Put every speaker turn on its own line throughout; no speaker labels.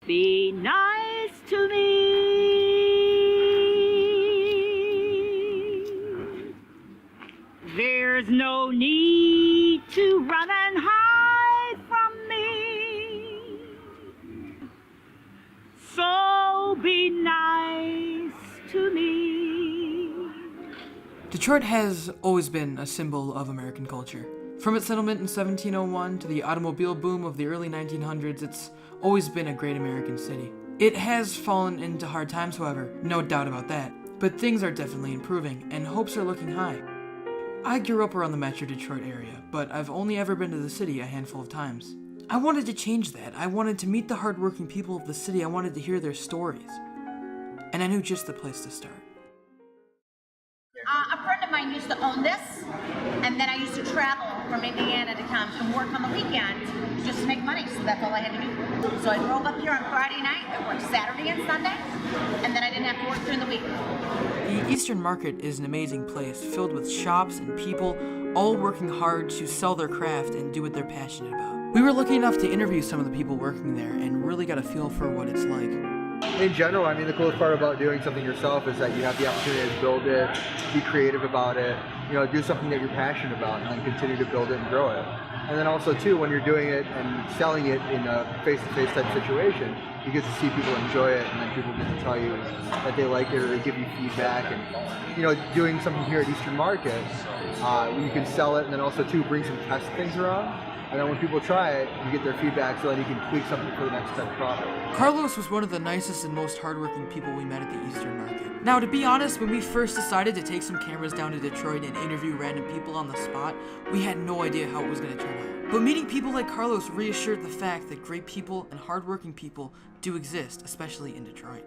Be nice to me. There's no need to run and hide from me. So be nice to me.
Detroit has always been a symbol of American culture. From its settlement in 1701 to the automobile boom of the early 1900s, it's always been a great American city. It has fallen into hard times, however, no doubt about that, but things are definitely improving, and hopes are looking high. I grew up around the Metro Detroit area, but I've only ever been to the city a handful of times. I wanted to change that. I wanted to meet the hardworking people of the city. I wanted to hear their stories. And I knew just the place to start.
A friend of mine used to own this, and then I used to travel from Indiana to come and work on the weekend just to make money, so that's all I had to do. So I drove up here on Friday night, I worked Saturday and Sunday, and then I didn't have to work during the week.
The Eastern Market is an amazing place, filled with shops and people, all working hard to sell their craft and do what they're passionate about. We were lucky enough to interview some of the people working there and really got a feel for what it's like.
In general, I mean, the coolest part about doing something yourself is that you have the opportunity to build it, be creative about it, do something that you're passionate about, and then continue to build it and grow it. And then also, too, when you're doing it and selling it in a face-to-face type situation, you get to see people enjoy it, and then people get to tell you that they like it or they give you feedback. And, doing something here at Eastern Market, you can sell it and then also, too, bring some test things around. And then when people try it, you get their feedback so then you can tweak something for the next type of product.
Carlos was one of the nicest and most hardworking people we met at the Eastern Market. Now, to be honest, when we first decided to take some cameras down to Detroit and interview random people on the spot, we had no idea how it was going to turn out. But meeting people like Carlos reassured the fact that great people and hardworking people do exist, especially in Detroit.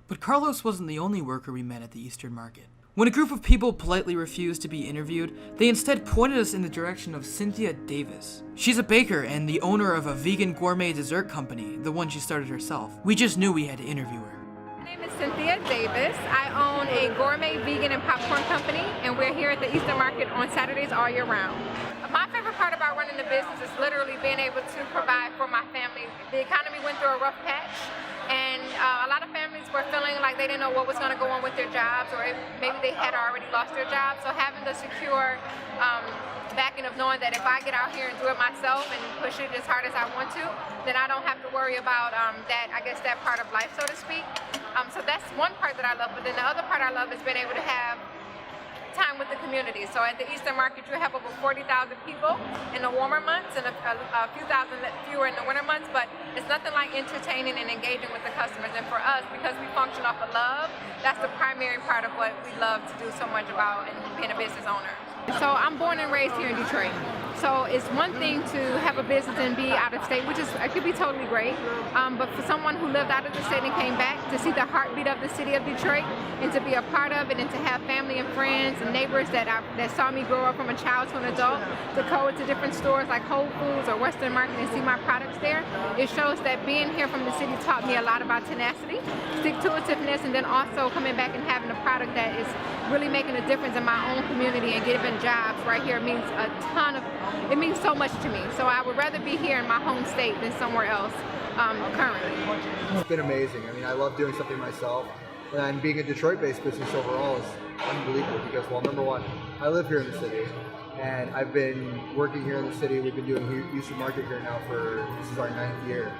But Carlos wasn't the only worker we met at the Eastern Market. When a group of people politely refused to be interviewed, they instead pointed us in the direction of Cynthia Davis. She's a baker and the owner of a vegan gourmet dessert company, the one she started herself. We just knew we had to interview her.
My name is Cynthia Davis. I own a gourmet vegan and popcorn company, and we're here at the Eastern Market on Saturdays all year round. My favorite part about running the business is literally being able to provide for my family. The economy went through a rough patch, and a lot of families were feeling like they didn't know what was going to go on with their jobs, or maybe they had already lost their jobs. So having the secure backing of knowing that if I get out here and do it myself and push it as hard as I want to, then I don't have to worry about that part of life, so to speak. So that's one part that I love. But then the other part I love is being able to have time with the community. So at the Eastern Market, you have over 40,000 people in the warmer months and a few thousand fewer in the winter months, but it's nothing like entertaining and engaging with the customers. And for us, because we function off of love, that's the primary part of what we love to do so much about and being a business owner. So I'm born and raised here in Detroit. So it's one thing to have a business and be out of state, which it could be totally great. But for someone who lived out of the state and came back to see the heartbeat of the city of Detroit and to be a part of it and to have family and friends and neighbors that saw me grow up from a child to an adult, to go into different stores like Whole Foods or Western Market and see my products there, it shows that being here from the city taught me a lot about tenacity, stick-to-itiveness, and then also coming back and having a product that is really making a difference in my own community and giving jobs right here means it means so much to me. So I would rather be here in my home state than somewhere else currently.
It's been amazing. I mean, I love doing something myself, and being a Detroit-based business overall is unbelievable because, well, number one, I live here in the city, and I've been working here in the city. We've been doing Eastern Market here now this is our 9th year,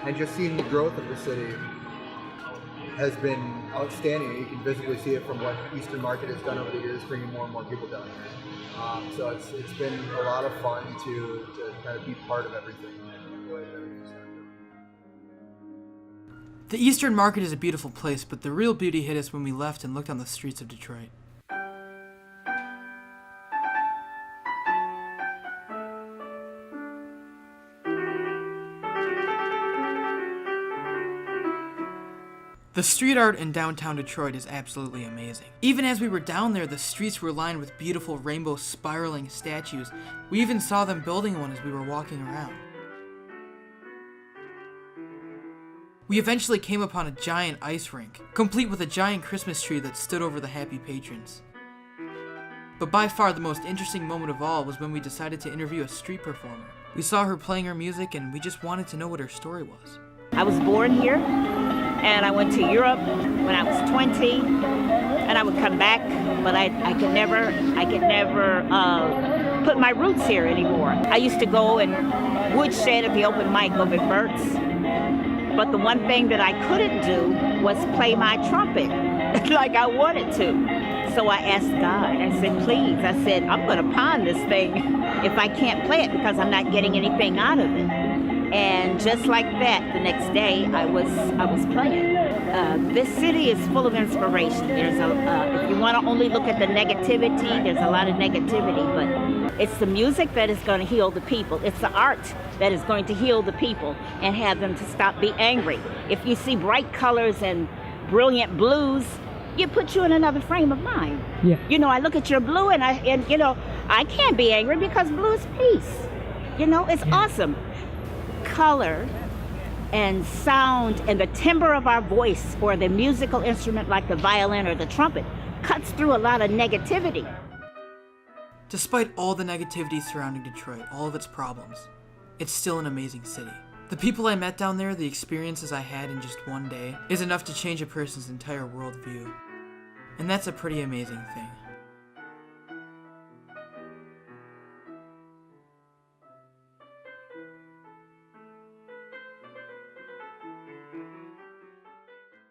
and just seeing the growth of the city has been outstanding. You can visibly see it from what Eastern Market has done over the years, bringing more and more people down here. So it's been a lot of fun to kind of be part of everything.
The Eastern Market is a beautiful place, but the real beauty hit us when we left and looked on the streets of Detroit. The street art in downtown Detroit is absolutely amazing. Even as we were down there, the streets were lined with beautiful rainbow spiraling statues. We even saw them building one as we were walking around. We eventually came upon a giant ice rink, complete with a giant Christmas tree that stood over the happy patrons. But by far the most interesting moment of all was when we decided to interview a street performer. We saw her playing her music and we just wanted to know what her story was.
I was born here, and I went to Europe when I was 20, and I would come back, but I could never put my roots here anymore. I used to go and woodshed at the open mic over at Burt's, but the one thing that I couldn't do was play my trumpet like I wanted to. So I asked God, I said, please, I said, I'm going to pawn this thing if I can't play it because I'm not getting anything out of it. And just like that, the next day I was playing. This city is full of inspiration. There's if you want to only look at the negativity, there's a lot of negativity, but it's the music that is going to heal the people. It's the art that is going to heal the people and have them to stop being angry. If you see bright colors and brilliant blues, it puts you in another frame of mind.
Yeah.
You know, I look at your blue and I can't be angry because blue is peace. You know, it's awesome. Color and sound and the timbre of our voice or the musical instrument like the violin or the trumpet cuts through a lot of negativity.
Despite all the negativity surrounding Detroit, all of its problems, it's still an amazing city. The people I met down there, the experiences I had in just one day, is enough to change a person's entire worldview. And that's a pretty amazing thing.